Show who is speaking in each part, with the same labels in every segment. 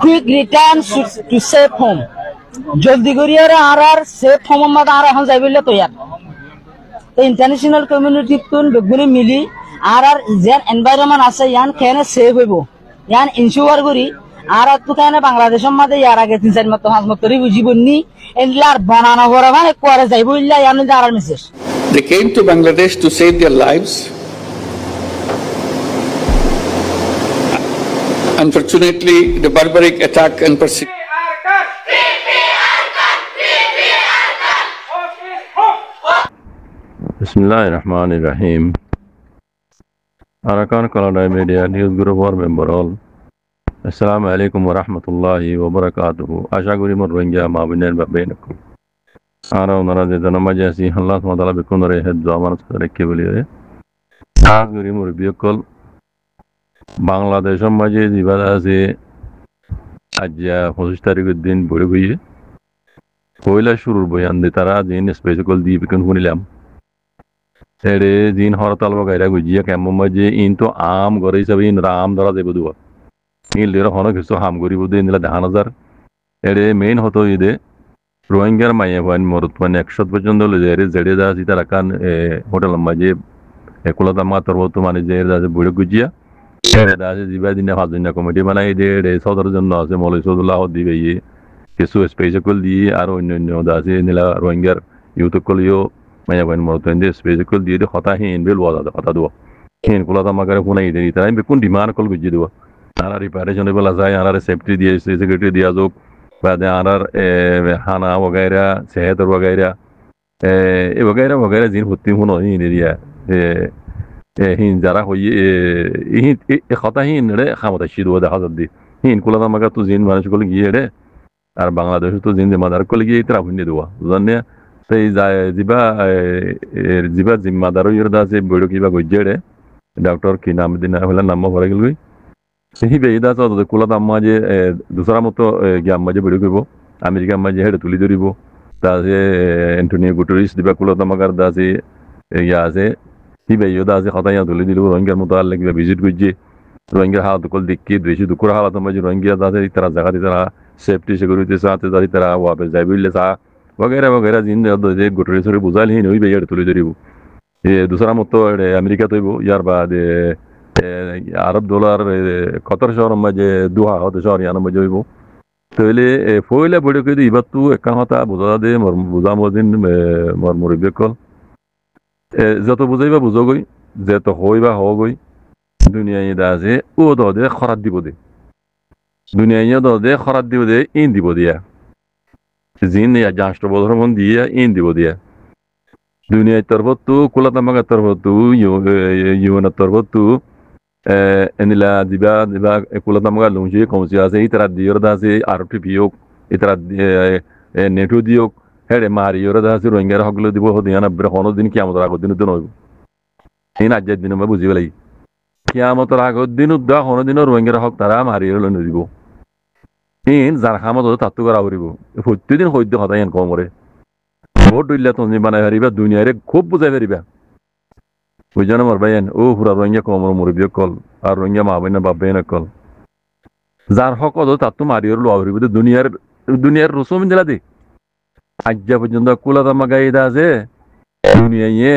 Speaker 1: quick return to safe home. জলদি করিয়া আর safe home মত আর এখন যাইবলে তৈয়ার তো ইন্টারন্যাশনাল কমিউনিটি তুন বেগুনি মিলি আর যেন এনভায়রনমেন্ট আছে ইয়ান কেনে সেভ হইব ইয়ান ইনসিওর করি আর তো কেনে বাংলাদেশের মধ্যে ইয়ার আগে 3-4 মাস 5 মাস ধরে বুঝিবনি এনলার বানানো বড় মানে কোয়ারে যাইব ইল্লা ইয়ান আর message
Speaker 2: They came to Bangladesh to save their lives. Unfortunately, the barbaric attack and persecution
Speaker 3: Bismillahirrahmanirrahim. Arakan Kalada Media News Group or member all. Assalamu alaikum wa rahmatullahi wa barakatuhu. Asha guri mor Rohingya mabinen babenakum. Ara onara de danama jaisi Allah subhanahu wa ta'ala bikunore hed zaman rekhe boliye. As guri mor biyokol Bangladesh maje dibada ase ajja 25 tarikh din bori hoye. Koila shurur boyan de tara din special di bikun hunilam. Sede din haratal wagaira gujiya kemmaje into am gore sabi in ram dara debuduwa. In lera hono kiso ham gori bude nila 10000. Sede main hoto ide Rohingya maye wan morutwan 100 পর্যন্ত লজেরে জেডে দা সিতা রাকান hotel মাঝে একুলাতা মা তরবত মানে জেরে দা বুড়ে গুজিয়া এরে দা জিবা দিনে ফাজনা committee বানাই দে রে সদর জন্য আছে মৌলভী সদুল্লাহ দিবে কিছু স্পেশাল দিয়ে আর অন্যান্য দা আছে নিলা রোহিঙ্গার ইউথ কলিও মায়া wan morutwan de স্পেশাল দিয়ে de কথা হিন বেল ওয়াদা কথা দো হিন কুলাতা মাগারে কোনাই দে তাই বেকুন ডিমান্ড কল গুজি দো আর রিপারেশন বেলা যায় আর সেফটি দিয়ে সিকিউরিটি দিয়া যোগ بعد आनार खाना वगैरह सेहत वगैरह वगैरह जिन होती हूँ ना इन एरिया हिन जरा हो ये खाता ही नड़े खामता शीर वो देखा सकती हिन कुला तो मगर तू जिन मानस को लगी है और बांग्लादेश तो जिन जिम्मेदार को लगी इतना भुन्ने दुआ जानने तो जिबा जिबा जिम्मेदार ये रदा से बड़ों की बात गुजरे डॉक्टर की नाम दिन वाला नाम भरा गई ही बेइदा तो कुला दाम्मा जे दूसरा मतो ग्याम मजे बड़ी करबो अमेरिका मजे हेड तुली दरिबो दासे एंटोनियो गुटेरेस दिबा कुला दाम्मा कर दासे यासे ही बेइयो दासे खता या तुली दिलु रोहिंग्या मुताल्लिक बे विजिट गुजे रोहिंग्या हालत को दिक्की द्वेषी दुकुर हालत मजे रोहिंग्या दासे इतना जगह इतना सेफ्टी सिक्योरिटी साथ दारी तरह वापस जाबिले सा वगैरह वगैरह जिन दे गुटेरेस रे बुझाल ही नई बेइयो तुली दरिबो ये दूसरा मतो अमेरिका तो यार बाद আরব ডলার কতর শহর মাঝে দুহা হতে শহর ইয়ানো মাঝে হইব তাহলে ফইলে বড় কই ইবাত তু একান হতা বুঝা দে মোর বুঝা মদিন মোর মুরব্বি কল যত বুঝাইবা বুঝগই যে তো হইবা হগই দুনিয়ায় দাজে ও দদে খরাত দিব দে দুনিয়ায় দদে খরাত দিব দে ইন দিব দিয়া জিন ইয়া জাস্ট বদর মন দিয়া ইন দিব দিয়া দুনিয়ায় তরবতু কুলাতা মাগা তরবতু ইউনা তরবতু enila diba kulata mga lungji komsiya se itara diyorda se arti biok itara netu diok hele mari yorda se rohingya hoglo dibo hodiana bre hono din kiyamot rago din dono ina ajja din ma buzi belai kiyamot rago din da hono din rohingya hok tara mari yorlo dibo in jar khamot tatu kara horibo futti din hoidde hodayan komore bot dilla to ni banai hariba dunia re khub buzai hariba বুঝানো মার ভাইয়েন ও পুরা রোহিঙ্গা কমর মুরব্বী call আর রোহিঙ্গা মা Bruyne বাপ Bruyne call যার হক অদ তার তো মারিয়র লো আবরি বুঝে দুনিয়ার রসুম দিলা দি আজ্জা পর্যন্ত কুলা দামা গাই দা আছে দুনিয়ায়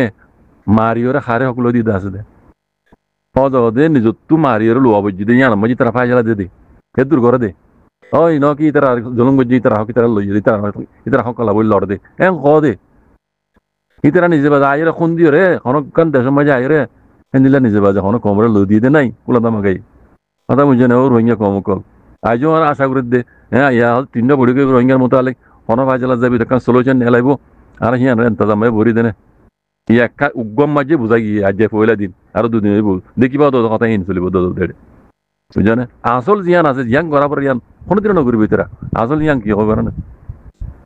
Speaker 3: মারিয়র হারে হক লো দি দা আছে দে অদ অদে নিজ তু মারিয়র লো আবজি দে ইয়ানা মজি তারা ফাইলা দে দে হেদুর করে দে ওই ন কি তারা জলং গজি তারা হক তারা লই তারা হক লা বই লড় দে এন ক দে ইতারা নিজে বাজা আইরে খুন দিও রে কোন কান দেশ মাঝে আইরে হেন্দিলা নিজে বাজা কোন কমরে লো দিয়ে দে নাই কুলা দামা গাই কথা বুঝে না ও রোহিঙ্গা কম কল আইজো আর আশা করে দে হ্যাঁ ইয়া তিনটা বড়ি করে রোহিঙ্গার মতো আলে কোন ভাজলা যাবি তখন সলিউশন এলাইবো আর হিয়ান ইন্তজামে ভরি দেনে ইয়া কা উগম মাঝে বুঝাই গিয়ে আজ পয়লা দিন আর দুদিন হইব দেখিবা তো কথা হিন চলিব দল দেড় বুঝে না আসল জিয়ান আছে জিয়ান করা পর ইয়ান কোনদিন নগরি ভিতরা আসল জিয়ান কি হবে না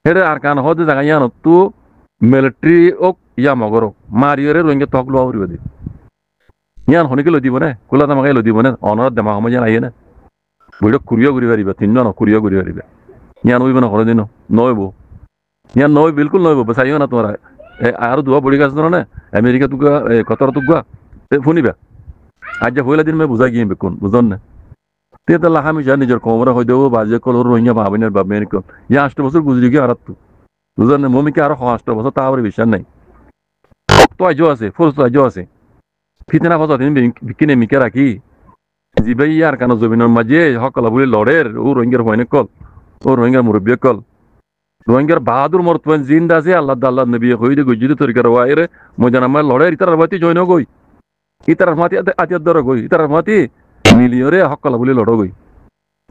Speaker 3: হেরে আর কান হতে জায়গা ইয়ান তো মিলিটারি ওক ইয়া মগরো মারিয়রে রোহিঙ্গা তক লো আউরি বদি ইয়ান হনিকে লো দিব না কুলা দামাকে লো দিব না অনর দেমা সময় জান আইয়ে না বইড কুরিয়া ঘুরি পারিবা তিনজন কুরিয়া ঘুরি পারিবা ইয়ান হইব না কোনদিন নইব ইয়ান নই বিলকুল নইব বস আইও না তোমরা আর দুয়া বড়ি গাছ না আমেরিকা তুগা কতর তুগা শুনিবা আজ পয়লা দিন মে বুঝা গিয়ে বেকুন বুঝন না তে তাহলে হামেশা নিজের কোমরে হয়ে দেবো বাজে কল রোহিঙ্গা ভাবিনের বা মেন কল ইয়া 8 বছর গুজরি গিয়ে আর তো বুঝলেন মমিকে আরো 8 বছর তা আবার বিশ্বাস নাই তো আজও আছে ফোর্স তো আজও আছে ফিতনা ফসা তিনি কিনে মিকে রাখি জিবে ইয়ার কানো জমিনের মাঝে হকলা বলে লড়ের ও রোহিঙ্গার হয়নে কল ও রোহিঙ্গার মুরব্বী কল রোহিঙ্গার বাহাদুর মরতবেন জিন্দা আছে আল্লাহ আল্লাহ নবী হইতে গজিতে তরিকার ওয়াইরে মজান আমার লড়ের ইতার মাতি জয়ন গই ইতার মাতি আতিয়ার দর গই ইতার মাতি মিলিয়রে হকলা বলে লড় গই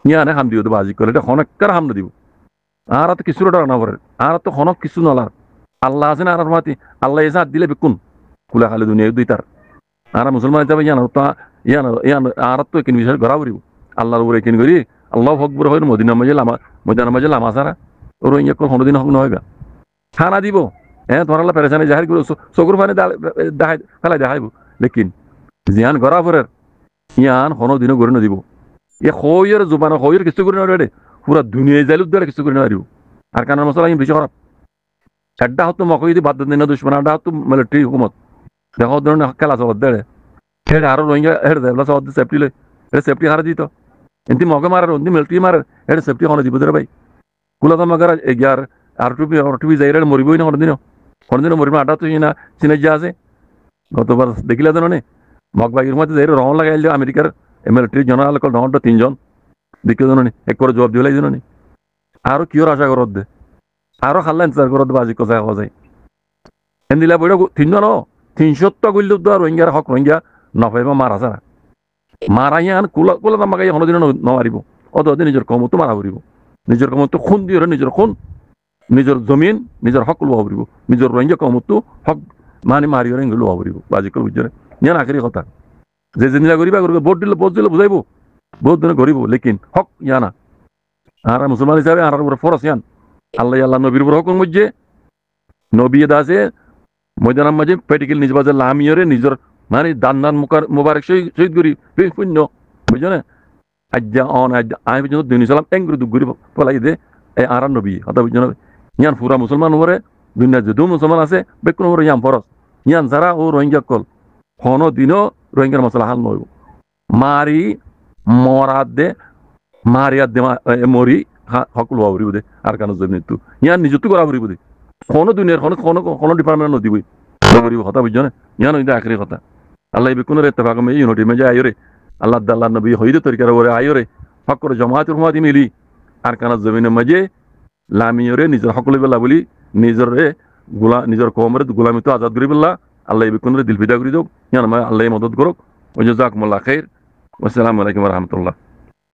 Speaker 3: ইয়ানে হাম দিও তো বাজি করে এটা হনকার হাম দিব আর তো কিছু ডর না পড়ে আর তো হনক কিছু নলার আল্লাহ আছে না আর মাতি আল্লাহ এসে হাত দিলে বেকুন কুলা খালি দুনিয়া দুই তার আর মুসলমান হিসাবে ইয়ান তা ইয়ান ইয়ান আর তো কিন বিষয় ঘরা করিব আল্লাহর উপরে কিন করি আল্লাহ হকবর হয় মদিনার মাঝে লামা সারা ওর ইয়ে কোনোদিন হক নয় গা খানা দিব হ্যাঁ তোমার আল্লাহ পেরেছানি জাহির করে চকুর পানি ফেলাই দেখাইব লেকিন জিয়ান ঘরা পরের ইয়ান কোনোদিনও করে নদিব এ হইয়ের জোবান হইয়ের কিছু করে নড়ে পুরা দুনিয়ায় যাইলে উদ্ধারে কিছু করে নড়িব আর কারণ মশলা বেশি খারাপ একটা হতো মকই যদি বাদ দিন দুশ্মন একটা হতো মিলিটারি হুকুমত দেখো ধরনের খেলা চলত দেড়ে হেড আরো রোহিঙ্গা হেড দেবলা চলত সেফটি লই এটা সেফটি হারা দিত এমনি মগে মারার অন্তি মিলিটারি মারার এটা সেফটি হনে দিব দেরে ভাই কুলাতা মগার এগার আর টুপি যাই মরিবই না কোনদিনও মরিব আটা তো না চিনে যা আছে গতবার দেখিলা জানো নে মগ বাইকের মধ্যে যাই রং লাগাইল আমেরিকার মিলিটারি জেনারেল কল রংটা 3 জন দেখিও জানো নি এক করে জবাব দিলাই জানো নি আরো কিওর আশা করত দে আরো খাল্লা ইন্তজার করত বাজি কথা হওয়া যায় এন্দিলা বইটা 3 জন 300 গুলি তো রোহিঙ্গার হক রোহিঙ্গা নফাইবা মারা সারা মারাইয়ান কুলা মাগাই কোনোদিন নমারিব অত নিজের কমতো মারা করিব নিজের কমতো খুন দিয়ে নিজের খুন নিজের জমিন নিজের হক লোয়া করিব নিজের রোহিঙ্গা কমতো হক মানে মারি লোয়া করিব বাজি করে বুঝছে ইয়ান আখেরি কথা যে জিনিস করিবা করবে ভোট দিলে বুঝাইব বহুত দিনে করিব লেকিন হক ইয়ানা আর মুসলমান হিসাবে আর উপরে ফরস ইয়ান আল্লাহ নবীর উপর হুকুম বুঝছে নবী দাসে ময়দানের মাঝে পেটিকেল নিজ বাজার লামিয়রে নিজের মানে দান মুবারক শহীদ করি শূন্য বুঝছো না আজ্ঞা অন আজ্ঞা আমি পর্যন্ত দিন সালাম এঙ্গুরি দুগুরি পলাই দে এই আর নবী কথা বুঝছো না ইয়ান পুরা মুসলমান উপরে দুনিয়া যদিও মুসলমান আছে বেকুন উপরে ইয়ান ফরস ইয়ান যারা ও রোহিঙ্গা কল কোনো দিনও রোহিঙ্গার মশলা হাল নইব মারি মরাত দে মারিয়াত দে মরি হক লোয়া উড়িব দে আর কানো জমি তু ইয়ান নিজত্ব করা উড়িব দে কোনো দুনিয়ার কোনো ডিপার্টমেন্ট নদিবই করিব কথা বুঝছো না ইয়ান ওইটা আখরি কথা আল্লাহ বেকুনের ইত্তেফাক মে ইউনিটি মে যায় আইরে আল্লাহ নবী হইদে তরিকার ওরে আইরে হক করে জামাতের হুমাতি মিলি আর কানা জমিনের মাঝে লামিয়রে নিজের হক লইবেলা বলি নিজের কমরে গোলামি তো আজাদ করিবেলা আল্লাহ বেকুনের দিল ফিদা করি যাও ইয়ান আল্লাহ মদত করুক ওই জাযাকুমুল্লাহ খাইর ওয়াসসালামু আলাইকুম ওয়া রাহমাতুল্লাহ